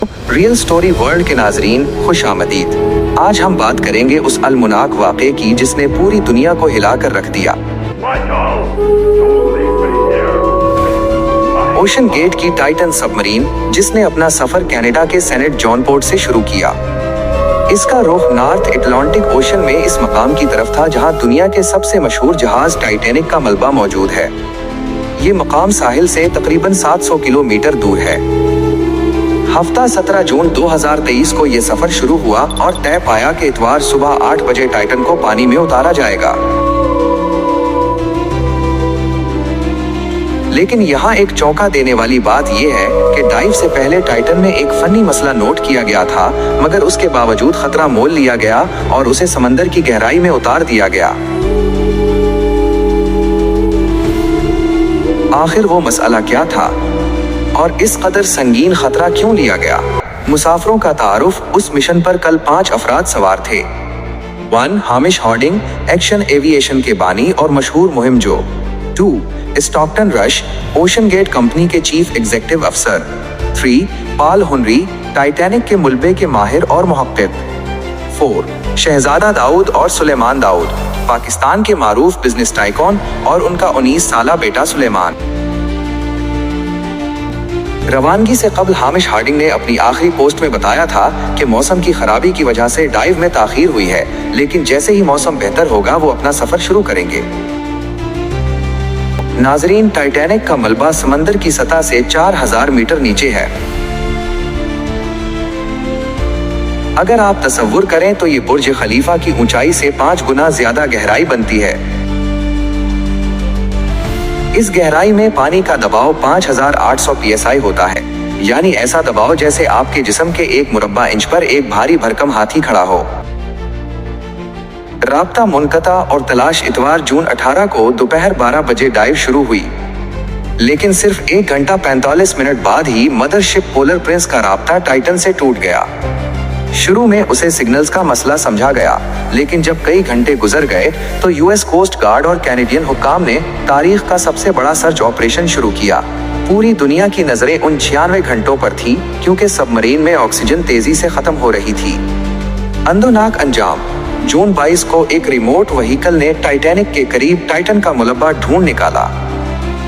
Real story world के नाजरीन खुश आमदीद। आज हम बात करेंगे उस अलमुनाक वाक़े की जिसने पूरी दुनिया को हिला कर रख दिया। ओशन गेट की टाइटन सबमरीन जिसने अपना सफर कनाडा के सेंट जॉन पोर्ट से शुरू किया। इसका रुख नॉर्थ अटलांटिक ओशन में इस मकाम की तरफ था जहां दुनिया के सबसे मशहूर जहाज टाइटैनिक का मलबा मौजूद है। ये मकाम साहिल से तकरीबन 700 किलोमीटर दूर है। हफ्ता 17 जून 2023 को ये सफर शुरू हुआ और तय पाया कि इतवार सुबह 8 बजे टाइटन को पानी में उतारा जाएगा। लेकिन यहाँ एक चौंका देने वाली बात यह है कि डाइव से पहले टाइटन में एक फनी मसला नोट किया गया था, मगर उसके बावजूद खतरा मोल लिया गया और उसे समंदर की गहराई में उतार दिया गया। आखिर वो मसला क्या था और इस कदर संगीन खतरा क्यों लिया गया? मुसाफिरों का तारुफ। उस मिशन पर कल 5 अफराद सवार थे। 1. हामिश हॉर्डिंग, एक्शन एविएशन के बानी और मशहूर मुहिम जो। 2. Stockton Rush, OceanGate company के चीफ एग्जीक्यूटिव अफसर। 3. पॉल हुनरी, टाइटैनिक के मुलबे के माहिर और मुहक्किक। 4. शहजादा दाऊद और सुलेमान दाऊद, पाकिस्तान के मारूफ बिजनेस टाइकॉन और उनका 19 साला बेटा सुलेमान। रवानगी से कबल हामिश हार्डिंग ने अपनी आखिरी पोस्ट में बताया था कि मौसम की खराबी की वजह से डाइव में ताखीर हुई है, लेकिन जैसे ही मौसम बेहतर होगा वो अपना सफर शुरू करेंगे। नाजरीन, टाइटैनिक का मलबा समंदर की सतह से 4000 मीटर नीचे है। अगर आप तसव्वुर करें तो ये बुर्ज खलीफा की ऊंचाई से 5 गुना ज्यादा गहराई बनती है। इस गहराई में पानी का दबाव 5800 psi होता है, यानी ऐसा दबाव जैसे आपके जिस्म के 1 मुरब्बा इंच पर एक भारी भरकम हाथी खड़ा हो। राब्ता मुनक़ता और तलाश इतवार जून 18 को दोपहर 12 बजे डाइव शुरू हुई, लेकिन सिर्फ 1 घंटा 45 मिनट बाद ही मदरशिप पोलर प्रिंस का राब्ता टाइटन से टूट गया। शुरू में उसे सिग्नल्स का मसला समझा गया, लेकिन जब कई घंटे गुजर गए तो यूएस कोस्ट गार्ड और कैनेडियन हुक्काम ने तारीख का सबसे बड़ा सर्च ऑपरेशन शुरू किया। पूरी दुनिया की नजरें उन 96 घंटों पर थी, क्योंकि सबमरीन में ऑक्सीजन तेजी से खत्म हो रही थी। अंदोनाक अंजाम। जून 22 को एक रिमोट व्हीकल ने टाइटैनिक के करीब टाइटन का मुलब्बा ढूंढ निकाला।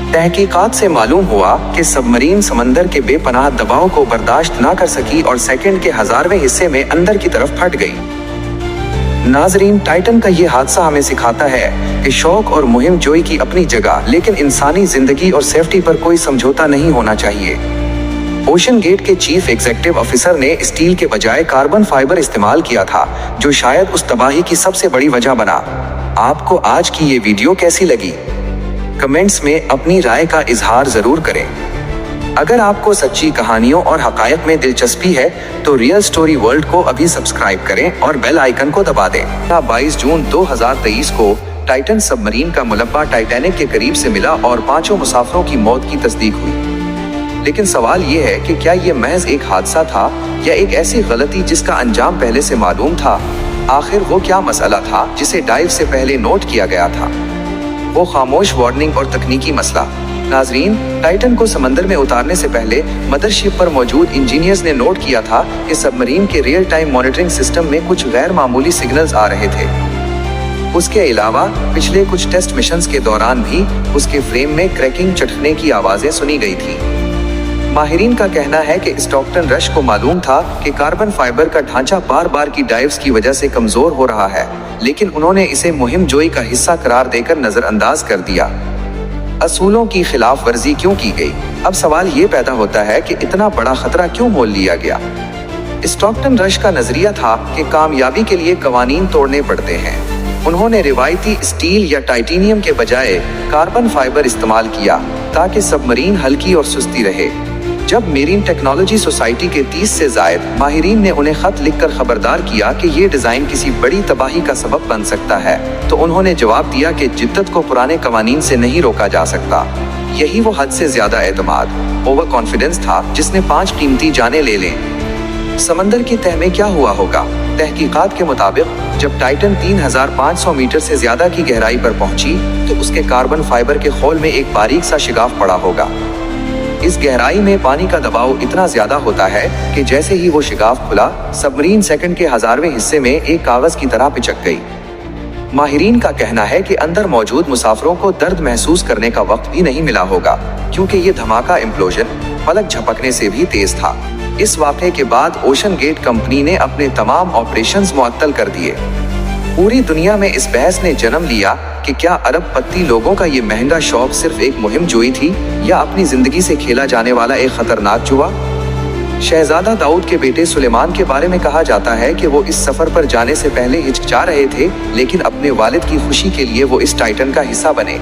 तहकीकात से मालूम हुआ कि सबमरीन समंदर के बेपनाह दबाव को बर्दाश्त न कर सकी और सेकंड के 1000वें हिस्से में अंदर की तरफ फट गई। नाजरीन, टाइटन का ये हादसा हमें सिखाता है कि शौक और मुहिम जोई की अपनी जगह, लेकिन इंसानी जिंदगी और सेफ्टी पर कोई समझौता नहीं होना चाहिए। ओशन गेट के चीफ एग्जीक्यूटिव ऑफिसर ने स्टील के बजाय कार्बन फाइबर इस्तेमाल किया था, जो शायद उस तबाही की सबसे बड़ी वजह बना। आपको आज की ये वीडियो कैसी लगी? कमेंट्स में अपनी राय का इजहार जरूर करें। अगर आपको सच्ची कहानियों और हकायक में दिलचस्पी है तो रियल स्टोरी वर्ल्ड को अभी सब्सक्राइब करें और बेल आइकन को दबा दें। 22 जून 2023 को टाइटन सबमरीन का मुलब्बा टाइटैनिक के करीब से मिला और 5 मुसाफिरों की मौत की तस्दीक हुई। लेकिन सवाल ये है कि क्या ये महज एक हादसा था या एक ऐसी गलती जिसका अंजाम पहले से मालूम था? आखिर वो क्या मसला था जिसे डाइव से पहले नोट किया गया था? वो खामोश वार्निंग और तकनीकी मसला। नाजरीन, टाइटन को समंदर में उतारने से पहले मदरशिप पर मौजूद इंजीनियर्स ने नोट किया था कि सबमरीन के रियल टाइम मॉनिटरिंग सिस्टम में कुछ गैर मामूली सिग्नल्स आ रहे थे। उसके अलावा पिछले कुछ टेस्ट मिशंस के दौरान भी उसके फ्रेम में क्रैकिंग चटकने की आवाजें सुनी गई थी। माहिरीन का कहना है कि स्टॉकटन रश को मालूम था कि कार्बन फाइबर का ढांचा बार बार की डाइव्स की वजह से कमजोर हो रहा है, लेकिन उन्होंने इसे मुहिम जोई का हिस्सा करार देकर नजरअंदाज कर दिया। असूलों की खिलाफ वर्जी क्यों की गई? अब सवाल ये पैदा होता है कि इतना बड़ा खतरा क्यों मोल लिया गया? स्टॉकटन रश का नजरिया था कि कामयाबी के लिए कवानीन तोड़ने पड़ते हैं। उन्होंने रिवायती स्टील या टाइटेनियम के बजाय कार्बन फाइबर इस्तेमाल किया ताकि सबमरीन हल्की और सुस्ती रहे। जब मेरीन टेक्नोलॉजी सोसाइटी के 30 से जायद माहिरीन ने उन्हें खत लिखकर खबरदार किया कि ये डिजाइन किसी बड़ी तबाही का सबब बन सकता है, तो उन्होंने जवाब दिया कि जिद्दत को पुराने कवानीन से नहीं रोका जा सकता। यही वो हद से ज्यादा एतमाद, ओवर कॉन्फिडेंस था जिसने 5 कीमती जानें ले लें। समंदर की तह में क्या हुआ होगा? तहकीकात के मुताबिक जब टाइटन 3500 मीटर से ज्यादा की गहराई पर पहुंची तो उसके कार्बन फाइबर के खोल में एक बारीक सा शिगाफ पड़ा होगा। इस गहराई में पानी का दबाव इतना ज्यादा होता है कि जैसे ही वो शिगाफ खुला, सबमरीन सेकंड के 1000वें हिस्से में एक कागज की तरह पिचक गई। माहिरीन का कहना है कि अंदर मौजूद मुसाफिरों को दर्द महसूस करने का वक्त भी नहीं मिला होगा, क्योंकि ये धमाका इम्प्लोजन पलक झपकने से भी तेज था। इस वाक़े के बाद ओशन गेट कंपनी ने अपने तमाम ऑपरेशंस मुअत्तल कर दिए। पूरी दुनिया में इस बहस ने जन्म लिया कि क्या अरबपति लोगों का ये महंगा शौक सिर्फ एक मुहिम जोई थी या अपनी जिंदगी से खेला जाने वाला एक खतरनाक जुआ। शहजादा दाऊद के बेटे सुलेमान के बारे में कहा जाता है कि वो इस सफर पर जाने से पहले हिचकिचा रहे थे, लेकिन अपने वालिद की खुशी के लिए वो इस टाइटन का हिस्सा बने।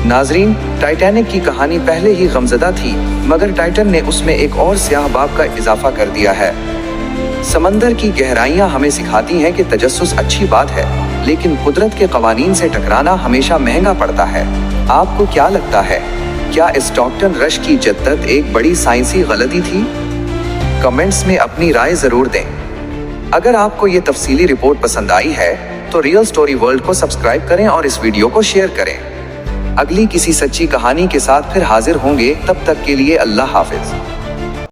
नाजरीन, टाइटैनिक की कहानी पहले ही गमज़दा थी, मगर टाइटन ने उसमें एक और स्याह बाब का इजाफा कर दिया है। समंदर की गहराइयां हमें सिखाती हैं कि तजस्सुस अच्छी बात है, लेकिन कुदरत के कवानीन से टकराना हमेशा महंगा पड़ता है। आपको क्या लगता है, क्या स्टॉकटन रश की जद्दत एक बड़ी साइंसी गलती थी? कमेंट्स में अपनी राय जरूर दें। अगर आपको ये तफसीली रिपोर्ट पसंद आई है तो रियल स्टोरी वर्ल्ड को सब्सक्राइब करें और इस वीडियो को शेयर करें। अगली किसी सच्ची कहानी के साथ फिर हाजिर होंगे, तब तक के लिए अल्लाह हाफिज।